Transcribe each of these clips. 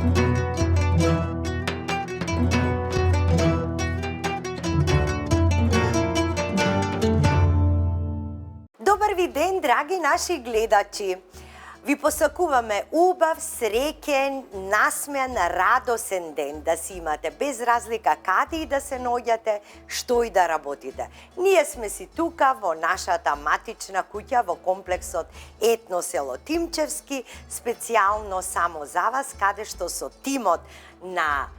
Добар ви ден, драги наши гледачи! Ви посакуваме убав, среќен, насмеан, радосен ден да си имате, без разлика каде и да се наоѓате, што и да работите. Ние сме си тука во нашата матична куќа во комплексот Етно село Тимчевски, специјално само за вас, каде што со тимот на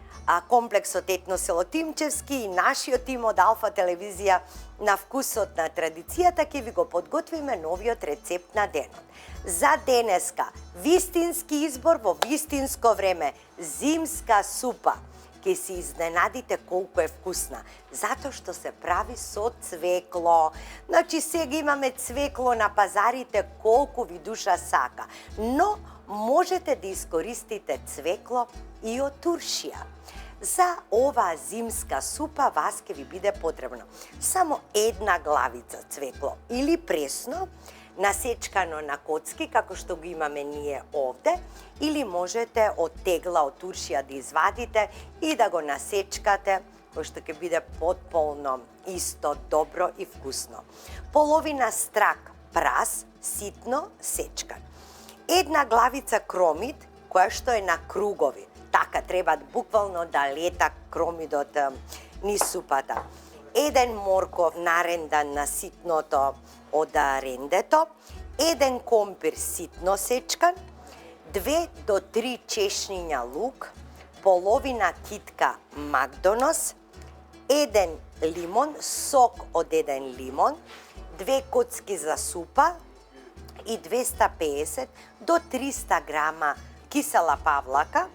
комплексот Етно село Тимчевски и нашиот тим од Алфа телевизија на вкусот на традицијата ќе ви го подготвиме новиот рецепт на денот. За денеска, вистински избор во вистинско време, зимска супа. Ке си изненадите колку е вкусна, затоа што се прави со цвекло. Значи сега имаме цвекло на пазарите колку ви душа сака, но можете да искористите цвекло и од туршија. За оваа зимска супа вас ќе ви биде потребно само една главица цвекло или пресно, насечкано на коцки, како што го имаме ние овде, или можете од тегла од туршија да извадите и да го насечкате, кој што ќе биде потполно исто добро и вкусно. Половина страк прас, ситно сечкан. Една главица кромид, која што е на кругови. Така треба буквално да лета кромидот низ супата. Еден морков нарендан на ситното од рендето, еден компир ситно сечкан, 2 до 3 чешниња лук, половина китка макдонос, еден лимон, сок од еден лимон, 2 коцки за супа и 250 до 300 грама кисела павлака,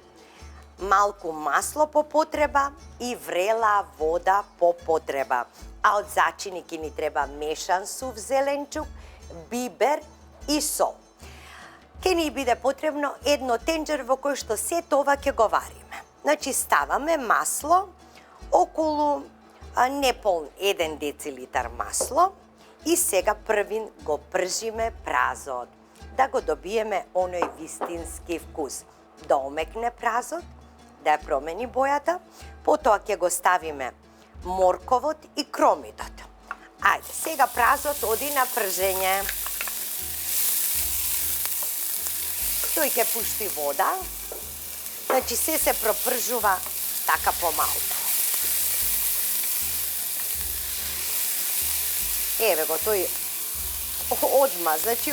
малку масло по потреба и врела вода по потреба. А од зачини ќе ни треба мешан сув зеленчук, бибер и сол. Ке ни биде потребно едно тенџер во кој што се тоа ќе го вариме. Значи ставаме масло, околу неполн 1 децилитар масло и сега првин го пржиме празот, да го добиеме оној вистински вкус. Да омекне празот, да ја промени бојата, потоа ќе го ставиме морковот и кромидот. Ајде, сега празот оди на пржење. Тој ќе пушти вода, значи се пропржува така помалку. Еве го, тој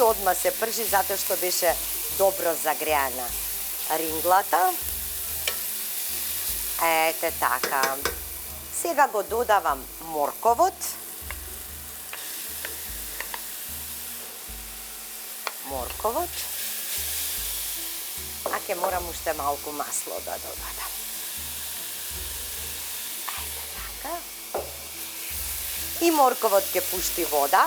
одма се пржи затоа што беше добро загреана ринглата. Ете така. Сега го додавам морковот. А ќе морам уште малку масло да додадам. Ете така. И морковот ќе пушти вода.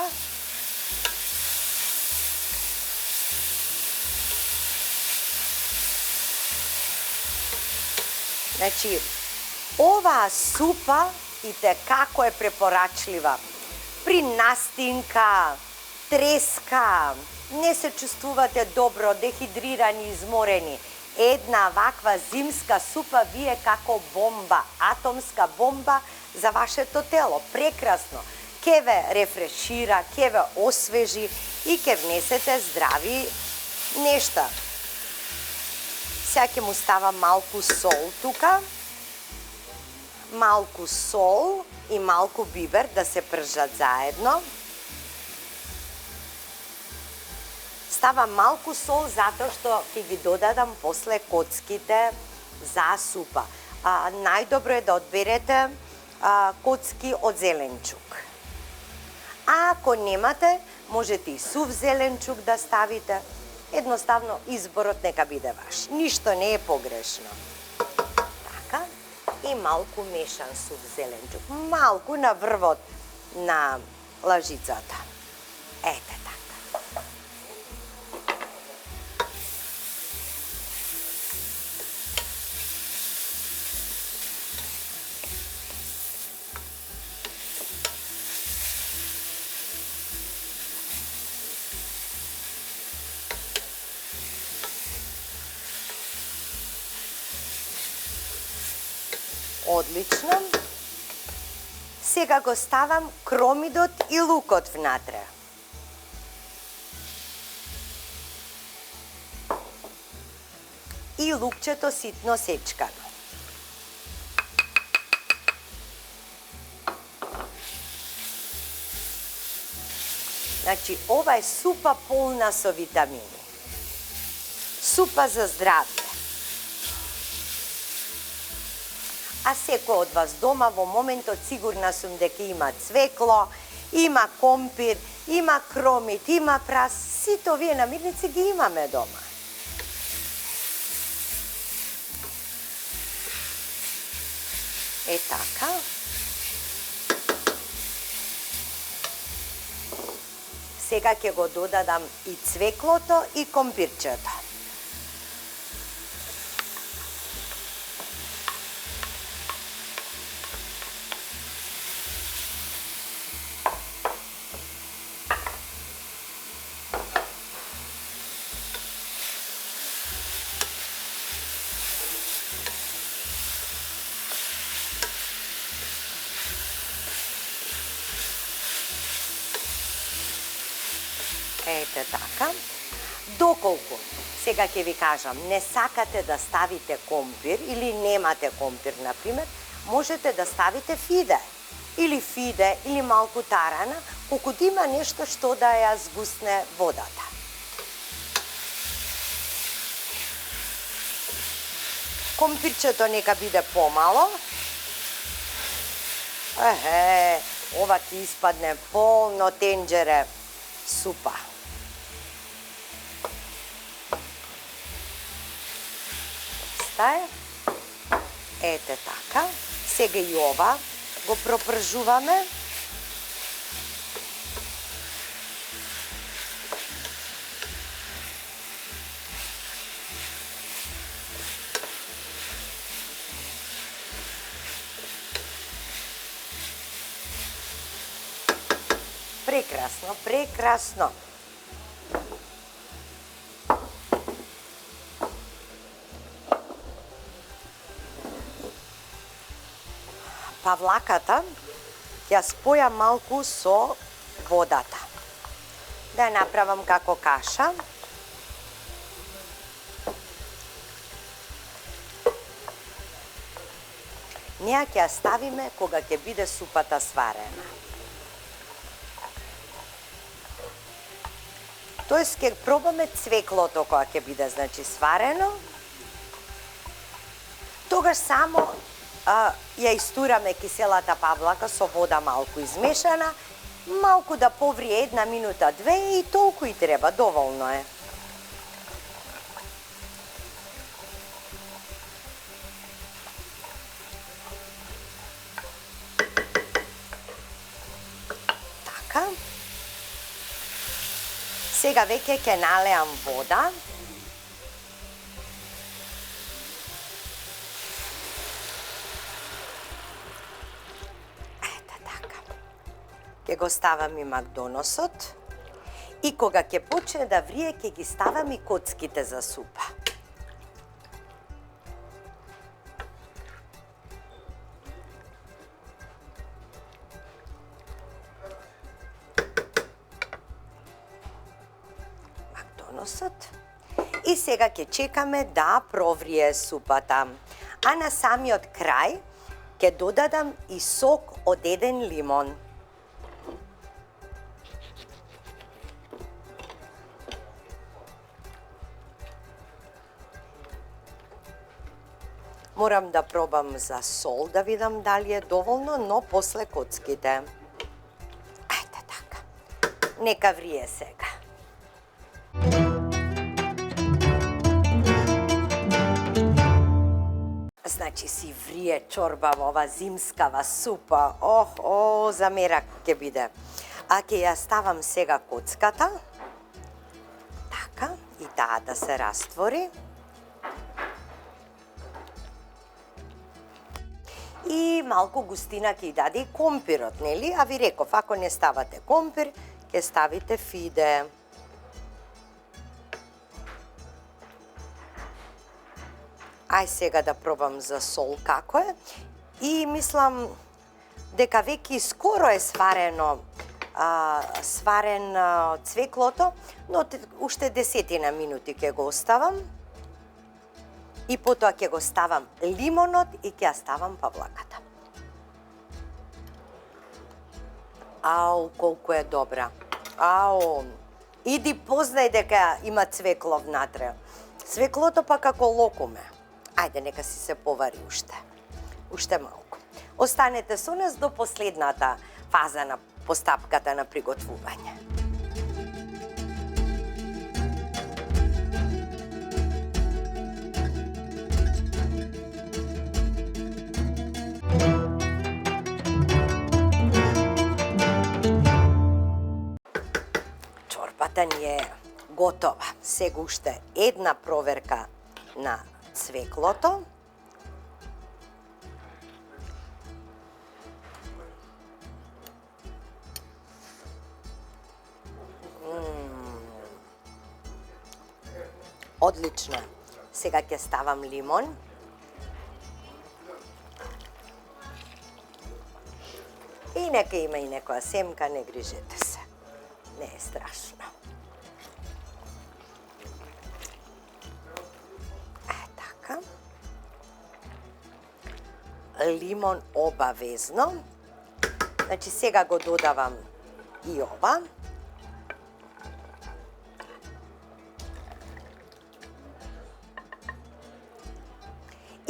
Значи, оваа супа и како е препорачлива. При настинка, треска, не се чувствувате добро, дехидрирани, изморени. Една ваква зимска супа ви е како бомба, атомска бомба за вашето тело. Прекрасно. Ке ве рефрешира, ке ве освежи и ке внесете здрави нешта. Сега ќе му ставам малку сол тука. Малку сол и малку бибер да се пржат заедно. Ставам малку сол затоа што ќе ги додадам после коцките за супа. Најдобро е да одберете коцки од зеленчук. А ако немате, можете и сув зеленчук да ставите. Едноставно изборот нека биде ваш. Ништо не е погрешно. Така. И малку мешан сув зеленчук. Малку на врвот на лажицата. Ете така. Одлично. Сега го ставам кромидот и лукот внатре. И лукчето ситно сечкано. Значи, ова е супа полна со витамини. Супа за здравје. А секој од вас дома во моментот сигурна сум дека има цвекло, има компир, има кромит, има прас, сите овие намирници ги имаме дома. Е така. Сега ќе го додадам и цвеклото и компирчето. Ете така. Доколку, сега ќе ви кажам, не сакате да ставите компир или немате компир, например, можете да ставите фиде. Или малку тарана, колку да има нешто што да ја згусне водата. Компирчето нека биде помало. Ова ќе испадне полно тенџере супа. Ете така. Сега и ова го пропржуваме. Прекрасно, прекрасно. Павлаката ја споја малку со водата. Да ја направам како каша. Неа ќе ја ставиме кога ќе биде супата сварена. Тоест ќе пробаме цвеклото кога ќе биде сварено. Тогаш само ја истураме киселата павлака со вода малку измешана, малку да поврие 1 минута, 2 и толку и треба, доволно е. Така. Сега веќе ќе налеам вода. Ќе го ставам и макдоносот и кога ќе почне да врие, ќе ги ставам и коцките за супа. Макдоносот. И сега ќе чекаме да проврие супата. А на самиот крај ќе додадам и сок од 1 лимон. Морам да пробам за сол, да видам дали е доволно, но после коцките. Ајде така. Нека врие сега. Значи си врие чорбава, ова зимскава супа. За мерак ќе биде. А ќе ја ставам сега коцката. Така, и таа да се раствори. И малку густина ќе даде и компирот, нели? А ви реков, ако не ставате компир, ќе ставите фиде. Ај сега да пробам за сол како е. И мислам дека веќе скоро е сварен цвеклото, но уште 10 минути ќе го оставам и потоа ќе го ставам лимонот и ќе ја ставам павлаката. Ау, колку е добра. Ау, иди познај дека има цвекло внатре. Цвеклото па како локуме. Ајде, нека си се повари уште. Уште малку. Останете со нас до последната фаза на постапката на приготвување. Чорбата ни е готова. Сега уште една проверка на цвеклото. Одлично. Сега ќе ставам лимон. И нека има и некоја семка, не грижете се. Не е страшно. Така. Лимон обавезно. Значи сега го додавам и ова.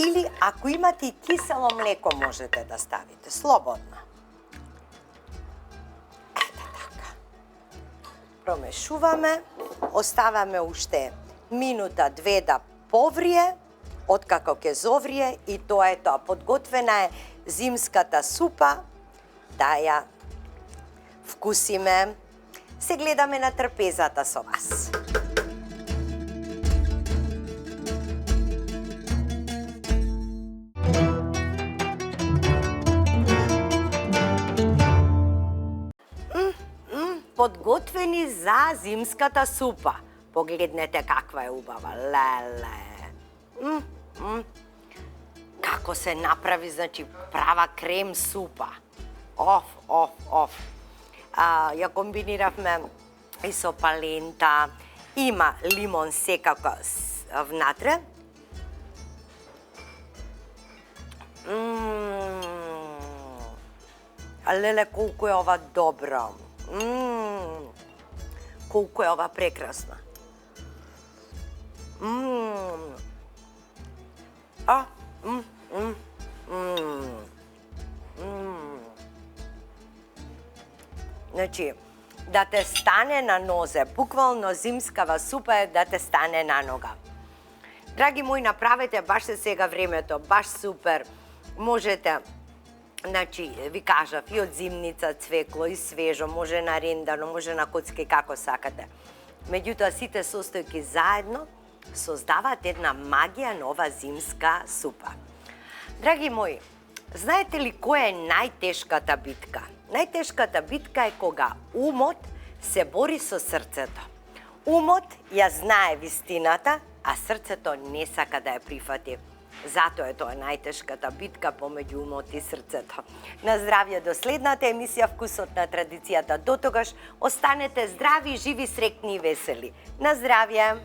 Или ако имате и кисело млеко можете да ставите, слободно. Ете така. Промешуваме, оставаме уште минута, две да поврие, откако ќе зоврие и тоа е тоа. Подготвена е зимската супа, да ја вкусиме. Се гледаме на трпезата со вас. Подготвени за зимската супа. Погледнете каква е убава. Леле. Како се направи, значи, права крем супа. Оф. Ја комбиниравме и со палента. Има лимон секако внатре. Леле, колку е ова добро. Колку е ова прекрасна. Значи, да те стане на нозе, буквално зимскава супа е да те стане на нога. Драги мои, направете баш се сега времето, баш супер. Можете, значи, ви кажав, и од зимница цвекло, и свежо, може на рендано, може на коцки, како сакате. Меѓутоа, сите состојки заедно создаваат една магија на ова зимска супа. Драги мои, знаете ли која е најтешката битка? Најтешката битка е кога умот се бори со срцето. Умот ја знае вистината, а срцето не сака да ја прифати. Затоа е тоа најтешката битка помеѓу умот и срцето. На здравје до следната емисија Вкусот на традицијата. До тогаш останете здрави, живи, среќни и весели. На здравје!